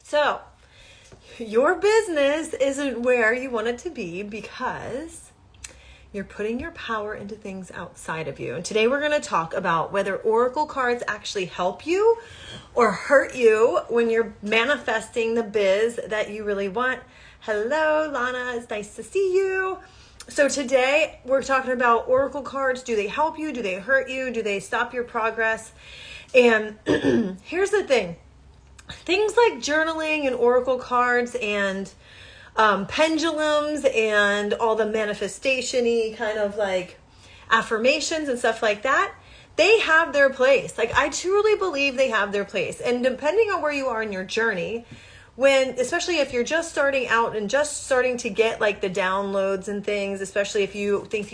So your business isn't where you want it to be because you're putting your power into things outside of you. And today we're going to talk about whether oracle cards actually help you or hurt you when you're manifesting the biz that you really want. Hello, Lana. It's nice to see you. So today we're talking about oracle cards. Do they help you? Do they hurt you? Do they stop your progress? And here's the thing. Things like journaling and oracle cards and pendulums and all the manifestation-y kind of like affirmations and stuff like that, they have their place. Like, I truly believe they have their place. And depending on where you are in your journey, especially if you're just starting out and just starting to get like the downloads and things, especially if you think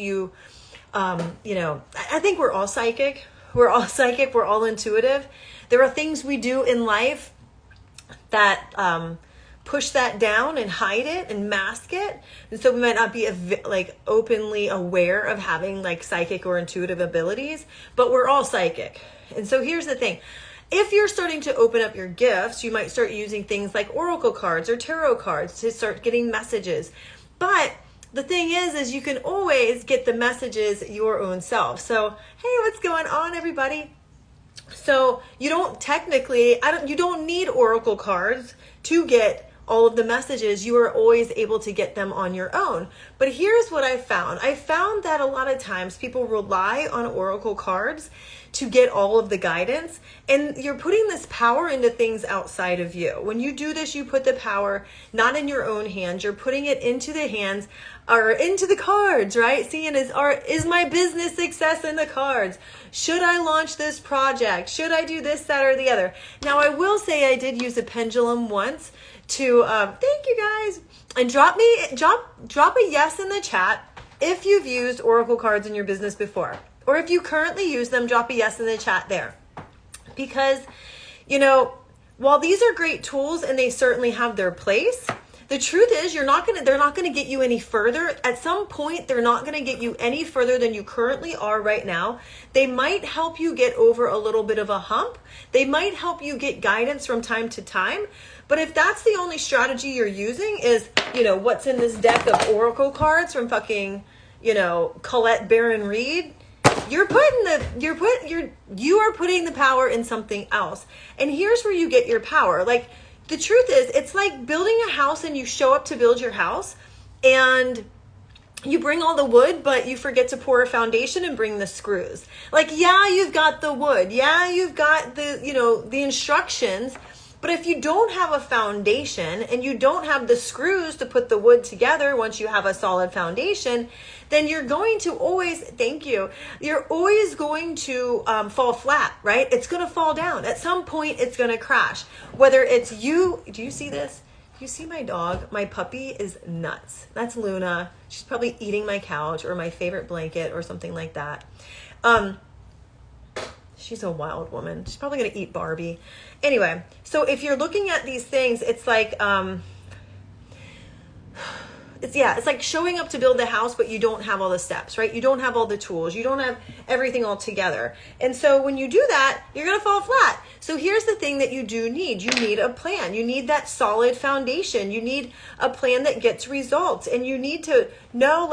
I think we're all psychic. We're all psychic. We're all intuitive. There are things we do in life that push that down and hide it and mask it. And so we might not be like openly aware of having like psychic or intuitive abilities, but we're all psychic. And so here's the thing. If you're starting to open up your gifts, you might start using things like oracle cards or tarot cards to start getting messages. But the thing is you can always get the messages your own self. So, hey, what's going on, everybody? So you don't need oracle cards to get all of the messages. You are always able to get them on your own. But here's what I found. I found that a lot of times people rely on oracle cards to get all of the guidance, and you're putting this power into things outside of you. When you do this, you put the power not in your own hands, you're putting it into the hands or into the cards, right? Seeing is my business success in the cards? Should I launch this project? Should I do this, that, or the other? Now, I will say I did use a pendulum once to, thank you guys, and drop a yes in the chat if you've used oracle cards in your business before. Or if you currently use them, drop a yes in the chat there. Because, while these are great tools and they certainly have their place, the truth is they're not going to get you any further. At some point, they're not going to get you any further than you currently are right now. They might help you get over a little bit of a hump. They might help you get guidance from time to time. But if that's the only strategy you're using is, what's in this deck of oracle cards from fucking, Colette Baron Reed, you are putting the power in something else. And here's where you get your power. Like, the truth is, it's like building a house and you show up to build your house and you bring all the wood, but you forget to pour a foundation and bring the screws. Like, yeah, you've got the wood. Yeah, you've got the instructions. But if you don't have a foundation and you don't have the screws to put the wood together once you have a solid foundation, then you're going to always, you're always going to fall flat, right? It's going to fall down. At some point, it's going to crash. Whether it's you, do you see this? You see my dog? My puppy is nuts. That's Luna. She's probably eating my couch or my favorite blanket or something like that. She's a wild woman. She's probably going to eat Barbie. Anyway, so if you're looking at these things, it's like, it's like showing up to build the house, but you don't have all the steps, right? You don't have all the tools. You don't have everything all together. And so when you do that, you're going to fall flat. So here's the thing that you do need. You need a plan. You need that solid foundation. You need a plan that gets results. And you need to know,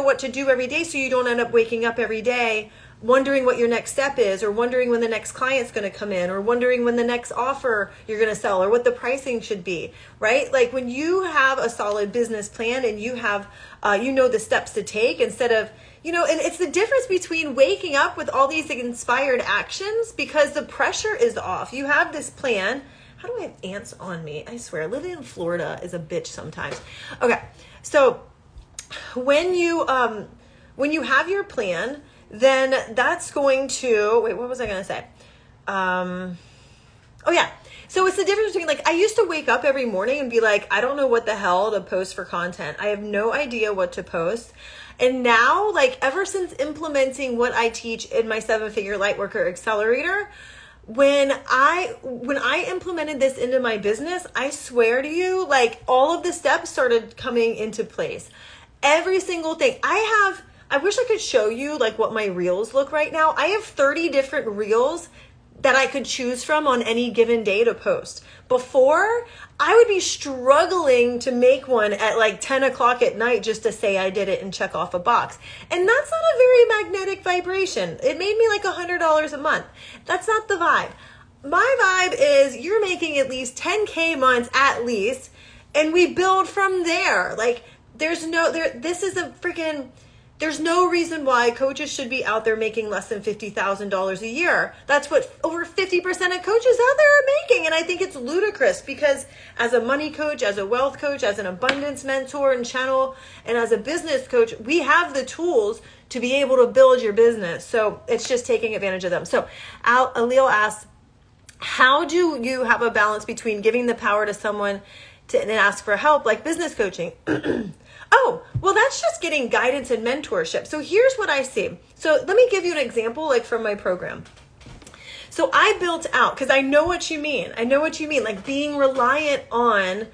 what to do every day so you don't end up waking up every day wondering what your next step is, or wondering when the next client's going to come in, or wondering when the next offer you're going to sell, or what the pricing should be, right? Like, when you have a solid business plan and you have, the steps to take instead of, and it's the difference between waking up with all these inspired actions because the pressure is off. You have this plan. How do I have ants on me? I swear, living in Florida is a bitch sometimes. Okay. So when you have your plan, then that's going to, wait, what was I going to say? So it's the difference between, I used to wake up every morning and be like, I don't know what the hell to post for content. I have no idea what to post. And now, ever since implementing what I teach in my 7-figure Lightworker Accelerator, when I implemented this into my business, I swear to you, all of the steps started coming into place. Every single thing. I wish I could show you what my reels look right now. I have 30 different reels that I could choose from on any given day to post. Before, I would be struggling to make one at like 10 o'clock at night just to say I did it and check off a box. And that's not a very magnetic vibration. It made me like $100 a month. That's not the vibe. My vibe is you're making at least 10K months at least, and we build from there. Like there's no reason why coaches should be out there making less than $50,000 a year. That's what over 50% of coaches out there are making. And I think it's ludicrous because as a money coach, as a wealth coach, as an abundance mentor and channel, and as a business coach, we have the tools to be able to build your business. So it's just taking advantage of them. So Alil asks, how do you have a balance between giving the power to someone and ask for help, like business coaching? Oh, well, that's just getting guidance and mentorship. So here's what I see. So let me give you an example, like from my program. So I built out, because I know what you mean. I know what you mean, like being reliant on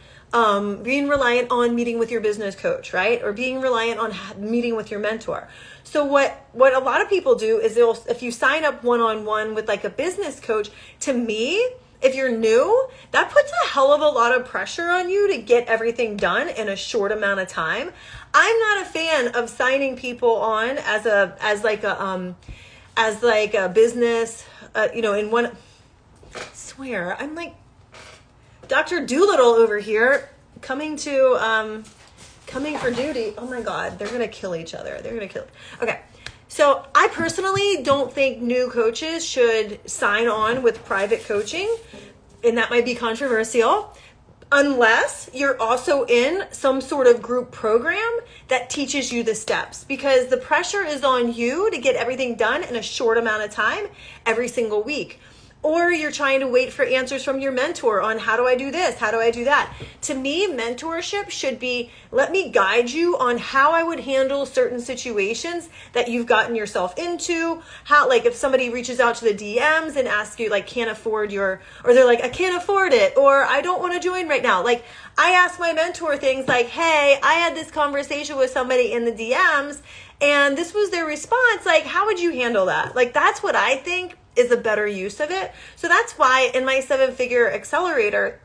meeting with your business coach, right? Or being reliant on meeting with your mentor. So what a lot of people do is if you sign up one-on-one with like a business coach, to me, if you're new, that puts a hell of a lot of pressure on you to get everything done in a short amount of time. I'm not a fan of signing people on as like a business, in one, I swear, I'm like Dr. Doolittle over here coming for duty. Oh my God, they're going to kill each other. Okay. So I personally don't think new coaches should sign on with private coaching, and that might be controversial, unless you're also in some sort of group program that teaches you the steps, because the pressure is on you to get everything done in a short amount of time every single week. Or you're trying to wait for answers from your mentor on how do I do this? How do I do that? To me, mentorship should be, let me guide you on how I would handle certain situations that you've gotten yourself into. How, like if somebody reaches out to the DMs and asks you like, or they're like, I can't afford it, or I don't want to join right now. Like I ask my mentor things like, hey, I had this conversation with somebody in the DMs and this was their response. Like, how would you handle that? Like, that's what I think is a better use of it. So that's why in my 7-figure accelerator,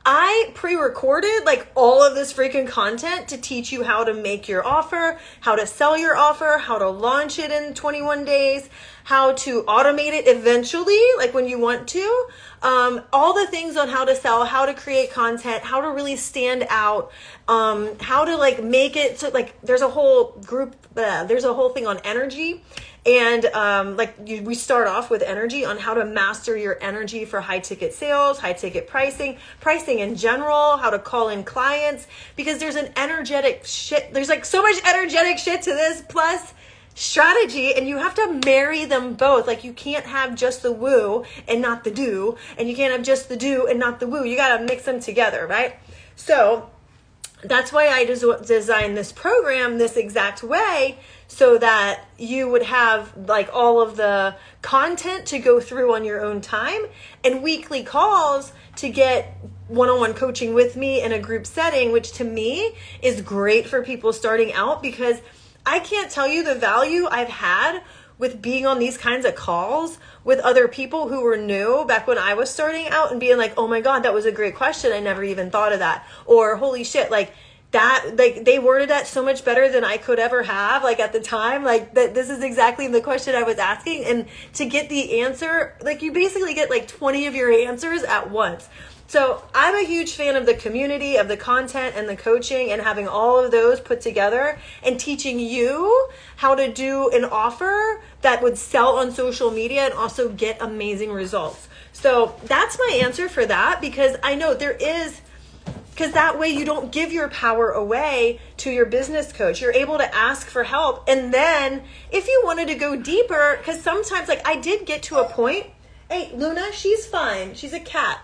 I pre-recorded like all of this freaking content to teach you how to make your offer, how to sell your offer, how to launch it in 21 days, how to automate it eventually, like when you want to, all the things on how to sell, how to create content, how to really stand out, how to like make it so like there's a whole thing on energy. And we start off with energy on how to master your energy for high ticket sales, high ticket pricing in general, how to call in clients, because there's an energetic shit. There's like so much energetic shit to this plus strategy, and you have to marry them both. Like you can't have just the woo and not the do, and you can't have just the do and not the woo. You got to mix them together, right? So that's why I designed this program this exact way, so that you would have like all of the content to go through on your own time and weekly calls to get one-on-one coaching with me in a group setting, which to me is great for people starting out, because I can't tell you the value I've had with being on these kinds of calls with other people who were new back when I was starting out and being like, oh my God, that was a great question. I never even thought of that. Or holy shit, like that, like they worded that so much better than I could ever have. Like at the time, like that, this is exactly the question I was asking. And to get the answer, like you basically get like 20 of your answers at once. So I'm a huge fan of the community, of the content and the coaching, and having all of those put together and teaching you how to do an offer that would sell on social media and also get amazing results. So that's my answer for that, because I know because that way you don't give your power away to your business coach. You're able to ask for help. And then if you wanted to go deeper, because sometimes like I did get to a point, hey, Luna, she's fine. She's a cat.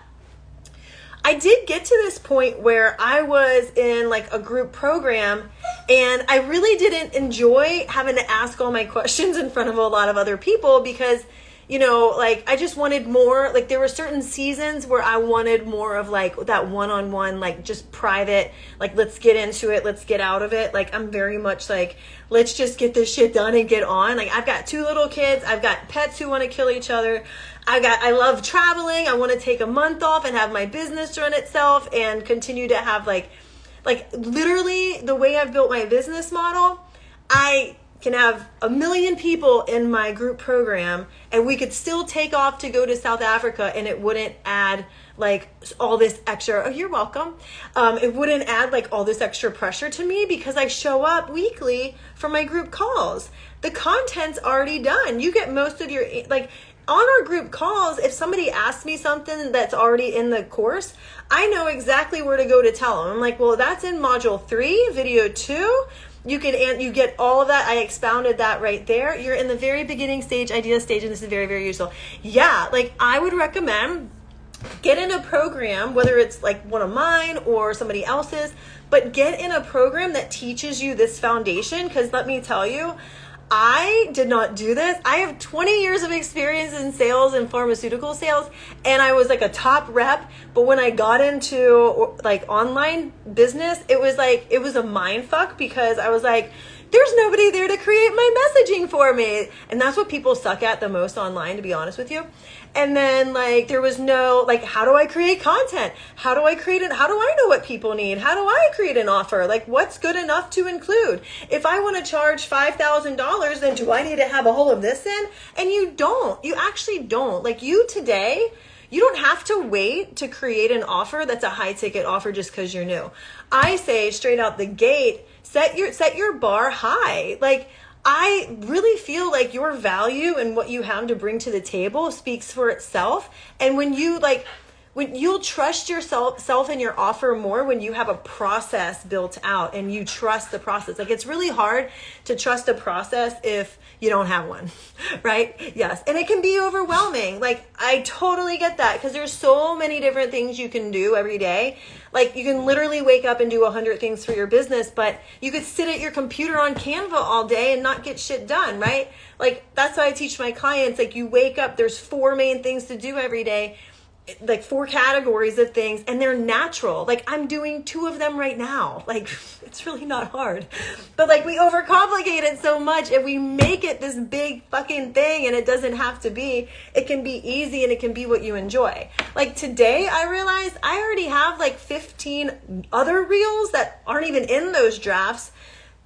I did get to this point where I was in like a group program and I really didn't enjoy having to ask all my questions in front of a lot of other people, because you know, like I just wanted more, like there were certain seasons where I wanted more of like that one-on-one, like just private, like let's get into it, let's get out of it. Like I'm very much like, let's just get this shit done and get on. Like I've got 2 little kids, I've got pets who want to kill each other. I love traveling. I want to take a month off and have my business run itself and continue to have like literally the way I've built my business model, I can have 1 million people in my group program and we could still take off to go to South Africa and it wouldn't add like all this extra, oh, you're welcome. It wouldn't add like all this extra pressure to me because I show up weekly for my group calls. The content's already done. You get most of your, like on our group calls, if somebody asks me something that's already in the course, I know exactly where to go to tell them. I'm like, well, that's in module 3, video 2. You get all of that. I expounded that right there. You're in the very beginning stage, idea stage, and this is very, very useful. Yeah, like I would recommend get in a program, whether it's like one of mine or somebody else's, but get in a program that teaches you this foundation. Because let me tell you, I did not do this. I have 20 years of experience in sales and pharmaceutical sales, and I was like a top rep. But when I got into like online business, it was a mind fuck because I was like, there's nobody there to create my messaging for me. And that's what people suck at the most online, to be honest with you. And then like there was no, like, how do I create content? How do I know what people need? How do I create an offer? Like what's good enough to include? If I want to charge $5,000, then do I need to have a whole of this in? And you actually don't. Like you don't have to wait to create an offer that's a high ticket offer just because you're new. I say straight out the gate, set your bar high. Like I really feel like your value and what you have to bring to the table speaks for itself. And when you'll trust yourself and your offer more when you have a process built out and you trust the process. Like it's really hard to trust a process if you don't have one, right? Yes. And it can be overwhelming. Like I totally get that because there's so many different things you can do every day. Like you can literally wake up and do 100 things for your business, but you could sit at your computer on Canva all day and not get shit done, right? Like that's why I teach my clients, like you wake up, there's 4 main things to do every day, like 4 categories of things, and they're natural. Like I'm doing 2 of them right now. Like it's really not hard, but like we overcomplicate it so much and we make it this big fucking thing, and it doesn't have to be. It can be easy and it can be what you enjoy. Like today I realized I already have like 15 other reels that aren't even in those drafts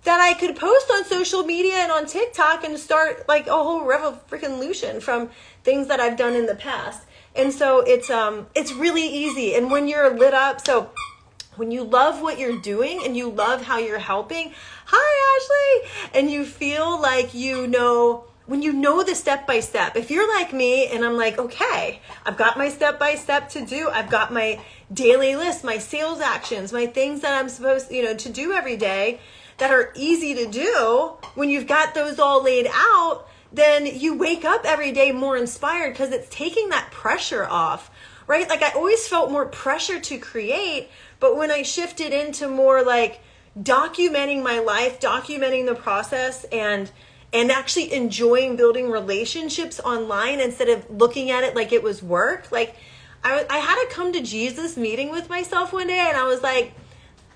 that I could post on social media and on TikTok and start like a whole revolution from things that I've done in the past. And so it's really easy. And when you're lit up, so when you love what you're doing and you love how you're helping, hi Ashley, and you feel like when you know the step-by-step, if you're like me and I'm like, okay, I've got my step-by-step to do, I've got my daily list, my sales actions, my things that I'm supposed to do every day that are easy to do, when you've got those all laid out, then you wake up every day more inspired because it's taking that pressure off, right? Like I always felt more pressure to create, but when I shifted into more like documenting my life, documenting the process, and actually enjoying building relationships online instead of looking at it like it was work. Like I had a come to Jesus meeting with myself one day, and I was like,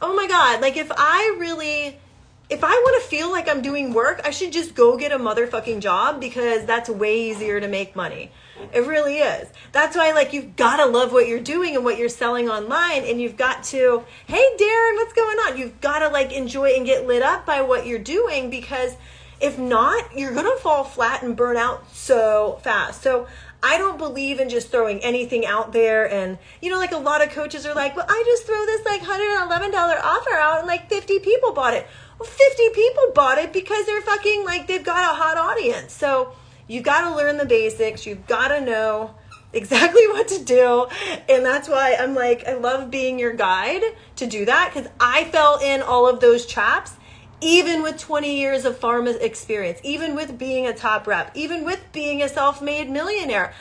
oh my God, like if I want to feel like I'm doing work, I should just go get a motherfucking job because that's way easier to make money. It really is. That's why like you've got to love what you're doing and what you're selling online, and you've got to, hey Darren, what's going on? You've got to like enjoy and get lit up by what you're doing, because if not, you're going to fall flat and burn out so fast. So I don't believe in just throwing anything out there. And, like a lot of coaches are like, well, I just throw this like $111 offer out and like 50 people bought it. Well, 50 people bought it because they're fucking like, they've got a hot audience. So you got to learn the basics. You've got to know exactly what to do. And that's why I'm like, I love being your guide to do that, because I fell in all of those traps, even with 20 years of pharma experience, even with being a top rep, even with being a self-made millionaire.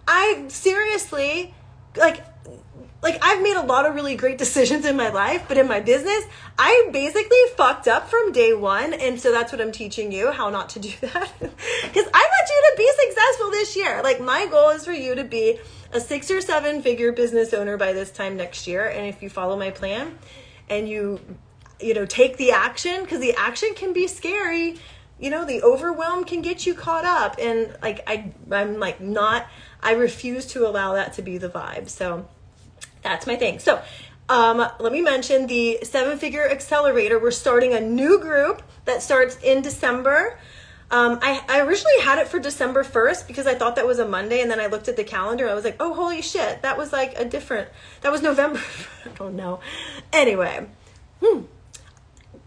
I seriously, like, like, I've made a lot of really great decisions in my life, but in my business, I basically fucked up from day one. And so that's what I'm teaching you, how not to do that. Because I want you to be successful this year. Like, my goal is for you to be a 6 or 7 figure business owner by this time next year. And if you follow my plan and you take the action, because the action can be scary. The overwhelm can get you caught up. And like, I refuse to allow that to be the vibe. So that's my thing. So let me mention the 7-figure accelerator. We're starting a new group that starts in December. I originally had it for December 1st because I thought that was a Monday. And then I looked at the calendar. I was like, oh, holy shit. That was like that was November. I don't know. Anyway.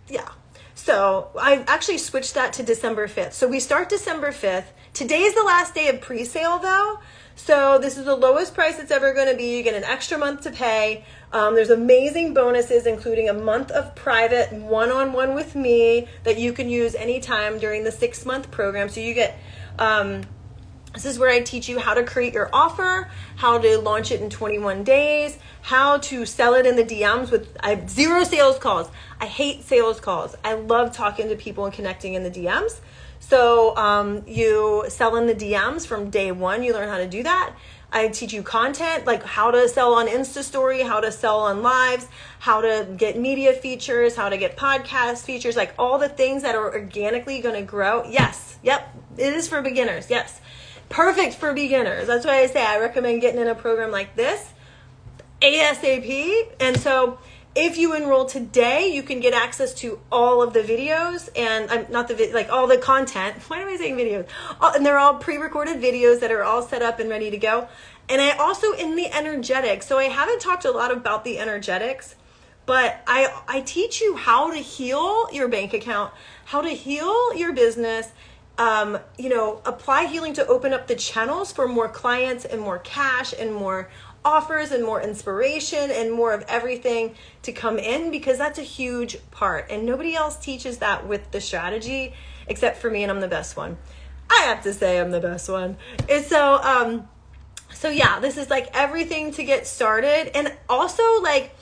Yeah. So I actually switched that to December 5th. So we start December 5th. Today is the last day of pre-sale though. So this is the lowest price it's ever going to be. You get an extra month to pay. There's amazing bonuses, including a month of private one-on-one with me that you can use anytime during the 6-month program. So you get, this is where I teach you how to create your offer, how to launch it in 21 days, how to sell it in the DMs I have 0 sales calls. I hate sales calls. I love talking to people and connecting in the DMs. So you sell in the DMs from day one. You learn how to do that. I teach you content, like how to sell on Insta Story, how to sell on lives, how to get media features, how to get podcast features, like all the things that are organically going to grow. Yes. Yep. It is for beginners. Yes. Perfect for beginners. That's why I say I recommend getting in a program like this ASAP. And so if you enroll today, you can get access to all of the videos and all the content. Why am I saying videos? And they're all pre-recorded videos that are all set up and ready to go. And I also in the energetics. So I haven't talked a lot about the energetics, but I teach you how to heal your bank account, how to heal your business, apply healing to open up the channels for more clients and more cash and more offers and more inspiration and more of everything to come in, because that's a huge part. And nobody else teaches that with the strategy except for me, and I'm the best one. I have to say I'm the best one. And so yeah, this is like everything to get started. And also, like,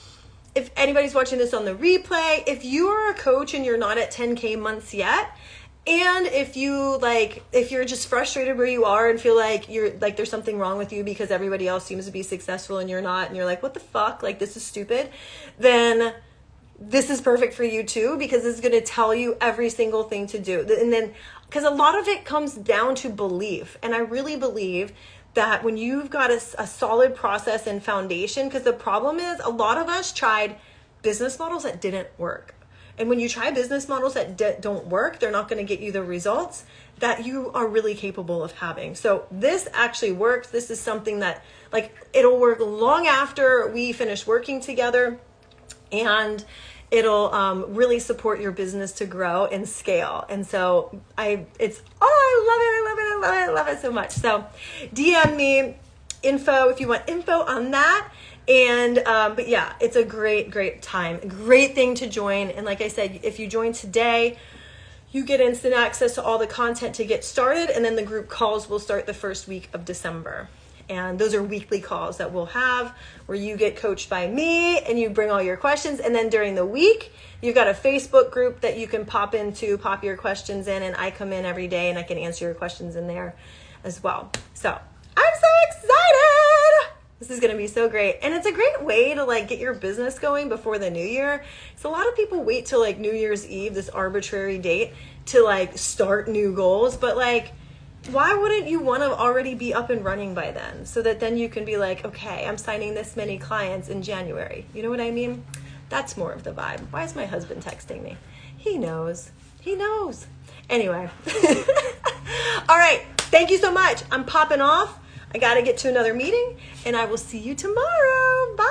if anybody's watching this on the replay, if you are a coach and you're not at 10K months yet, and if you're just frustrated where you are and feel like there's something wrong with you because everybody else seems to be successful and you're not, and you're like, what the fuck? Like, this is stupid. Then this is perfect for you too, because it's going to tell you every single thing to do. And then, because a lot of it comes down to belief. And I really believe that when you've got a solid process and foundation, because the problem is a lot of us tried business models that didn't work. And when you try business models that don't work, they're not going to get you the results that you are really capable of having. So this actually works. This is something that, like, it'll work long after we finish working together, and it'll really support your business to grow and scale. And so I love it so much. So DM me info if you want info on that. And, but yeah, it's a great time, great thing to join. And like I said, if you join today, you get instant access to all the content to get started. And then the group calls will start the first week of December. And those are weekly calls that we'll have where you get coached by me and you bring all your questions. And then during the week, you've got a Facebook group that you can pop your questions in, and I come in every day and I can answer your questions in there as well. So I'm so excited. This is going to be so great. And it's a great way to like get your business going before the new year. So a lot of people wait till like New Year's Eve, this arbitrary date, to like start new goals. But like, why wouldn't you want to already be up and running by then? So that then you can be like, okay, I'm signing this many clients in January. You know what I mean? That's more of the vibe. Why is my husband texting me? He knows. Anyway. All right. Thank you so much. I'm popping off. I got to get to another meeting, and I will see you tomorrow. Bye.